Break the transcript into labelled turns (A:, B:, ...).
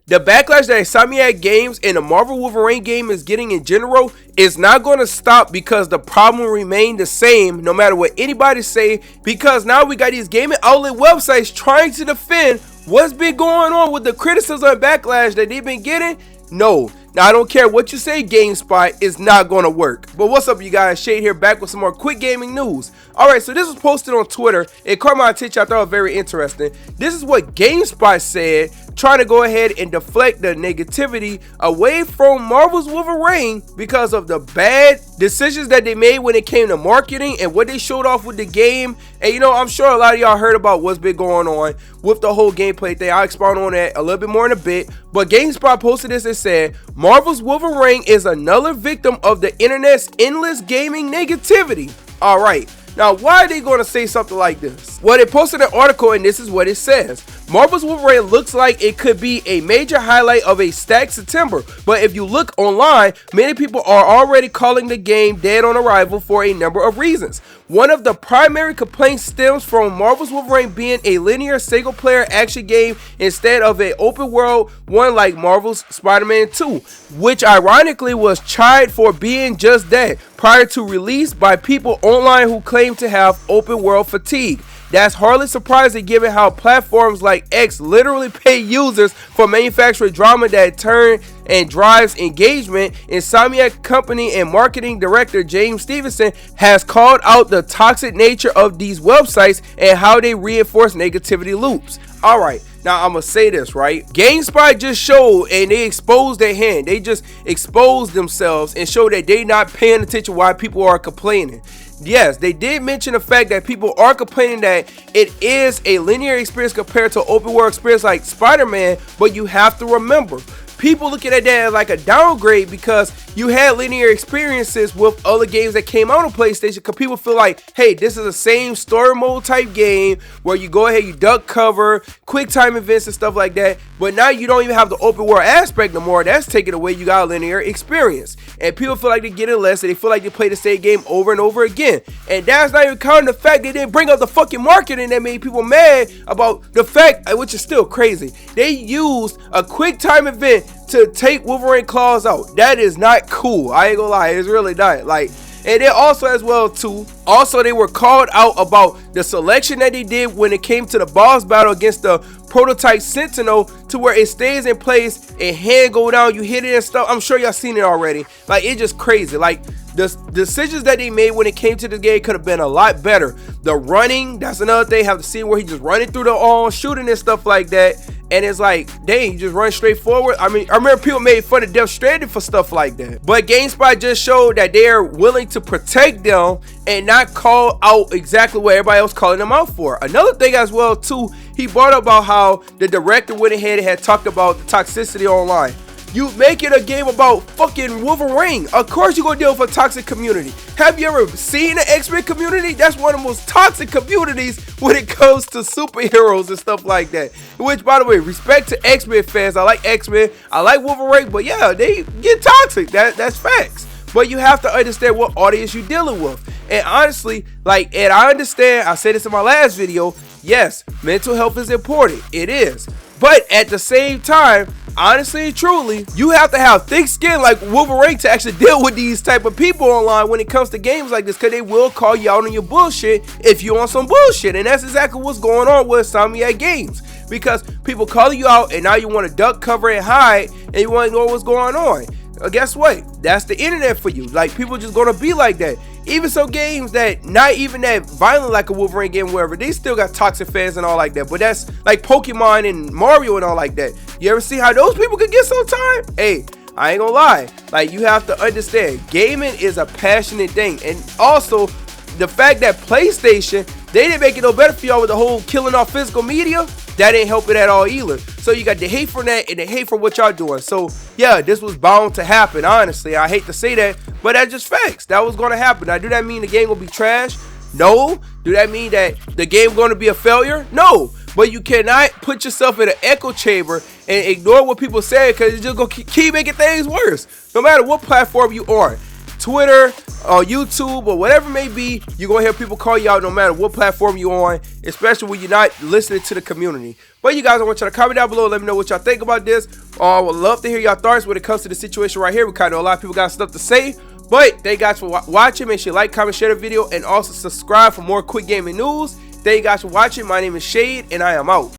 A: The backlash that Insomniac Games and the Marvel Wolverine game is getting in general is not going to stop because the problem remains the same no matter what anybody say, because now we got these gaming outlet websites trying to defend what's been going on with the criticism and backlash that they've been getting. No. Now, I don't care what you say, GameSpot, is not going to work. But what's up, you guys? Shade here, back with some more quick gaming news. Alright, so this was posted on Twitter. It caught my attention. I thought it was very interesting. This is what GameSpot said, trying to go ahead and deflect the negativity away from Marvel's Wolverine because of the bad decisions that they made when it came to marketing and what they showed off with the game. And you know, I'm sure a lot of y'all heard about what's been going on with the whole gameplay thing. I'll expound on that a little bit more in a bit. But GameSpot posted this and said, Marvel's Wolverine is another victim of the internet's endless gaming negativity. Alright. Now, why are they going to say something like this? Well, they posted an article and this is what it says. Marvel's Wolverine looks like it could be a major highlight of a stacked September, but if you look online, many people are already calling the game dead on arrival for a number of reasons. One of the primary complaints stems from Marvel's Wolverine being a linear single-player action game instead of an open-world one like Marvel's Spider-Man 2, which ironically was chided for being just that prior to release by people online who claim to have open-world fatigue. That's hardly surprising given how platforms like X literally pay users for manufacturing drama that turn and drives engagement. Insomniac company and marketing director James Stevenson has called out the toxic nature of these websites and how they reinforce negativity loops. Alright, now I'm gonna say this, right? GameSpot just showed and they exposed their hand. They just exposed themselves and showed that they're not paying attention why people are complaining. Yes, they did mention the fact that people are complaining that it is a linear experience compared to an open world experience like Spider-Man, but you have to remember, people looking at that as like a downgrade because you had linear experiences with other games that came out on PlayStation, because people feel like, hey, this is the same story mode type game where you go ahead, you duck cover, quick time events and stuff like that, but now you don't even have the open world aspect no more. That's taken away. You got a linear experience, and people feel like they're getting less, and they feel like they play the same game over and over again. And that's not even counting the fact they didn't bring up the fucking marketing that made people mad about the fact, which is still crazy, they used a quick time event to take Wolverine claws out. That is not cool. I ain't gonna lie, it's really not. Like, and then also as well too, also they were called out about the selection that they did when it came to the boss battle against the prototype Sentinel, to where it stays in place and hand go down, you hit it and stuff. I'm sure y'all seen it already. Like, it's just crazy. Like, the decisions that they made when it came to this game could have been a lot better. The running, that's another thing. Have the scene where he just running through the shooting and stuff like that, and it's like, dang, you just run straight forward. I mean, I remember people made fun of Death Stranding for stuff like that, but GameSpot just showed that they're willing to protect them and not call out exactly what everybody else calling them out for. Another thing as well too, he brought up about how the director went ahead and had talked about the toxicity online. You make it a game about fucking Wolverine, of course you're gonna deal with a toxic community. Have you ever seen the X-Men community? That's one of the most toxic communities when it comes to superheroes and stuff like that. Which, by the way, respect to X-Men fans. I like X-Men, I like Wolverine, but yeah, they get toxic. That's facts. But you have to understand what audience you're dealing with. And honestly, like, and I understand, I said this in my last video, yes, mental health is important. It is. But at the same time, honestly and truly, you have to have thick skin like Wolverine to actually deal with these type of people online when it comes to games like this, because they will call you out on your bullshit if you on some bullshit. And that's exactly what's going on with Insomniac Games, because people call you out and now you want to duck, cover, and hide, and you want to know what's going on. Guess what? That's the internet for you. Like, people just gonna be like that. Even some games that not even that violent like a Wolverine game, wherever, they still got toxic fans and all like that. But that's like Pokemon and Mario and all like that. You ever see how those people could get sometimes? Hey, I ain't gonna lie. Like, you have to understand, gaming is a passionate thing. And also, the fact that PlayStation, they didn't make it no better for y'all with the whole killing off physical media. That ain't helping at all either. So you got the hate for that and the hate for what y'all doing. So yeah, this was bound to happen. Honestly, I hate to say that, but that's just facts. That was going to happen. Now, do that mean the game will be trash? No. Do that mean that the game going to be a failure? No. But you cannot put yourself in an echo chamber and ignore what people say, because it's just going to keep making things worse. No matter what platform you are. Twitter, or YouTube, or whatever it may be, you're going to hear people call you out no matter what platform you're on, especially when you're not listening to the community. But you guys, I want y'all to comment down below. Let me know what y'all think about this. I would love to hear y'all thoughts when it comes to the situation right here. We kind of know a lot of people got stuff to say. But thank you guys for watching. Make sure you like, comment, share the video, and also subscribe for more quick gaming news. Thank you guys for watching. My name is Shade, and I am out.